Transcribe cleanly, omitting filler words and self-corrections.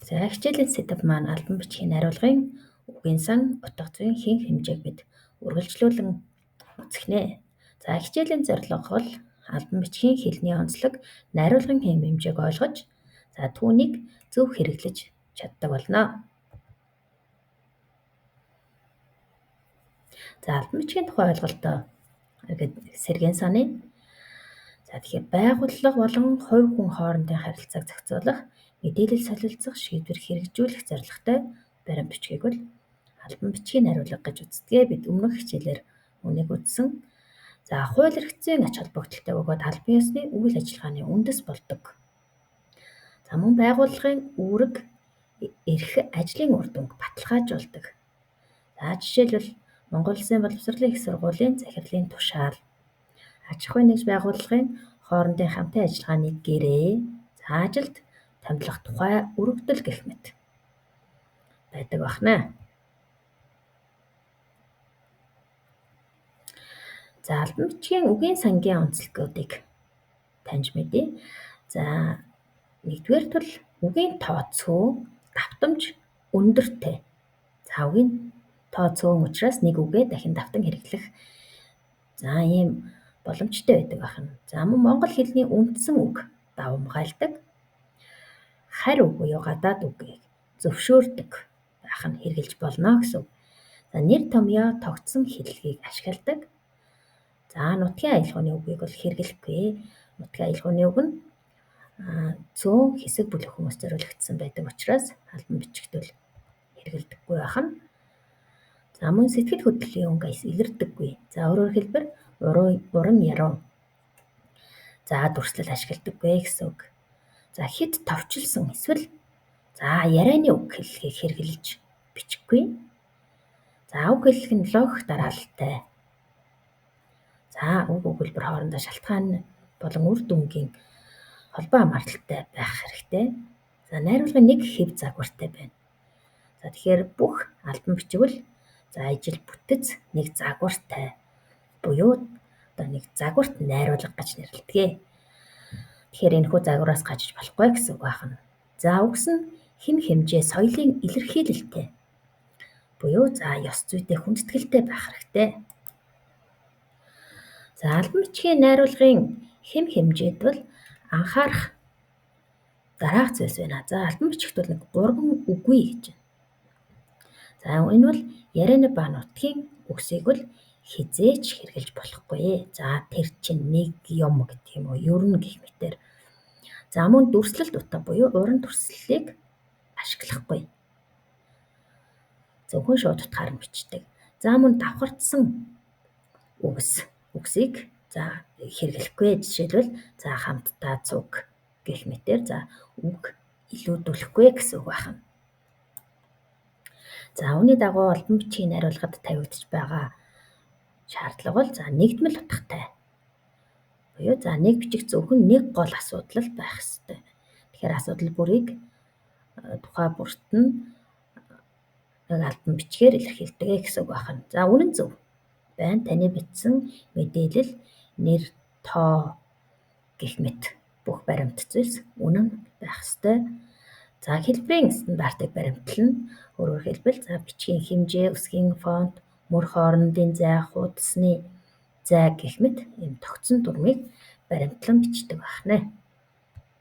За хичээлийн сэдэв маань албан бичгийн хариулгын үгийн сан, утга зүйн хэн хэмжээг бид үргэлжлүүлэн үзэх нэ. За хичээлийн зорилго бол албан бичгийн хэлний онцлог, найруулгын хэм хэмжээг ойлгож, за түүнийг зөв хэрэглэж чаддаг болно. За албан бичгийн тухай ойлголтоо сэргээн саны. За тэгэхээр байгууллага болон хувь хүн хоорондын харилцааг зохицуулах, мэдээлэл солилцох, шийдвэр хэрэгжүүлэх зорилготой баримт бичгийг бол албан бичгийн хариулга гэж үздэг. Бид өмнөх хичээлээр үнийг үзсэн. За хууль эрх зүйн ач холбогдолтой бөгөөд албан ёсны үйл ажиллагааны үндэс болдог. За мөн байгууллагын үүрэг, эрх, ажлын үр дүнг баталгаажуулдаг. За жишээлбэл Монгол Улсын боловсролын их сургуулийн захирлын тушаал, аж ахуйн нэгж байгууллагын хоорондын хамтын ажиллагааны гэрээ, за ажилд томилох тухай өргөдөл гэх мэт байдаг бахна. За албан бичгийн үгийн сангийн онцлогуудыг таньж мэдье. За нэгдүгээр тул үгийн тооцоо, давтамж өндөртэй. За үгийн тооцоо учраас нэг үгээ дахин давтан хэрэглэх ийм боломжтой байдаг байна. За мөн монгол хэлний үндсэн үг давамгайлдаг. Харь үг буюу гадаад үгийг зөвшөөрдөг байх нь хэрэгжилж болно гэсэн үг. За нэр томьёо тогтсон хэллэгийг ашигладаг. За нутгийн аялгауны үгийг бол хэрэглэхгүй. Нутгийн аялгауны үг нь цөөн хэсэг бүлэг хүмүүс зориулагдсан байдаг учраас албан бичигт бол хэрэглэдэггүй байна. За мөн сэтгэл хөдлөлийн өнгө илэрдэггүй. За өөрөөр хэлбэл уран яруу. За дүрслэл ашигладаггүй гэсэн үг. За хэд товчлсон эсвэл за ярианы үг хэллэгийг хэрэглэж бичихгүй. За үг хэллэг нь логик дараалалтай. За үг өгүүлбэр хоорондоо шалтгаан болон үр дүнгийн холбоо хамааралтай байх хэрэгтэй. За найруулгын нэг хэв загвартай байна. За тэгэхээр бүх албан бичиг бол за ижил бүтэц нэг загвартай буюу одоо нэг загварт найруулга гэж нэрлэдэг. Тэгэхээр энэхүү загвараас гажиж болохгүй гэсэн үг байна. За үгс нь хэм хэмжээ соёлын илэрхийлэлтэй буюу за ёс зүйтэй хүндэтгэлтэй байх хэрэгтэй. За албан бичгийн найруулгын хэм хэмжээд бол анхаарах дараах зүйлс байна. За албан бичигт бол 3 үгүй гэж байна. За энэ бол ярианы ба нутгийн үгсийг бол хизээч хэрэглэж болохгүй. За тэр чинь нэг юм гэдэг юм уу, ер нь гэх мэтээр. За мөн дүрслэлт утга буюу уран дүрслэлийг ашиглахгүй. Зөвхөн шууд утгаар нь бичдэг. За мөн давхардсан үгсийг за хэрэглэхгүй. Жишээлбэл за хамтдаа цуг гэх мэтээр за үг илүүдүүлэхгүй гэсэн үг байна. За үүний дагуу албан бичгийн найруулгад тавигдж байгаа шаардлага бол за нэгдмэл утгатай. Буюу за нэг бичиг зөвхөн нэг гол асуудал байх ёстой. Тэгэхээр асуудал бүрийг тухай бүрт нь нэг албан бичгээр илэрхийлдэг гэсэн үг байна. За үнэн зөв байна. Таны бичсэн мэдээлэл, нэр, тоо гэх мэт бүх баримт зүйлс үнэн байх ёстой. За хэлбэрийн стандартыг баримтлана. Өөрөөр хэлбэл за бичгийн хэмжээ, үсгийн фонт, мөр хоорондын зай, хуудасны зай гэх мэт ийм тогтсон дүрмийг баримтлан бичдэг байна.